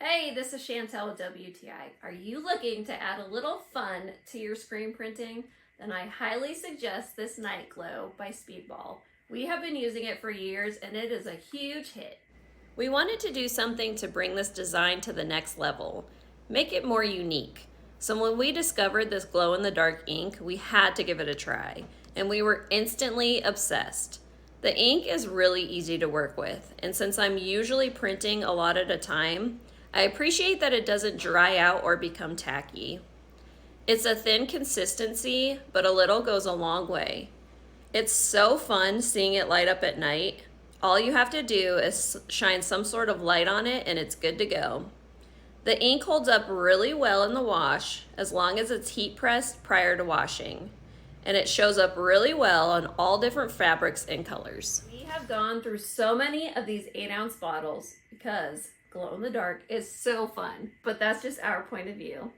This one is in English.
Hey, this is Chantel with WTI. Are you looking to add a little fun to your screen printing? Then I highly suggest this Night Glow by Speedball. We have been using it for years and it is a huge hit. We wanted to do something to bring this design to the next level, make it more unique. So when we discovered this glow-in-the-dark ink, we had to give it a try, and we were instantly obsessed. The ink is really easy to work with, and since I'm usually printing a lot at a time, I appreciate that it doesn't dry out or become tacky. It's a thin consistency, but a little goes a long way. It's so fun seeing it light up at night. All you have to do is shine some sort of light on it and it's good to go. The ink holds up really well in the wash as long as it's heat pressed prior to washing. And it shows up really well on all different fabrics and colors. We have gone through so many of these 8-ounce bottles because glow in the dark is so fun, but that's just our point of view.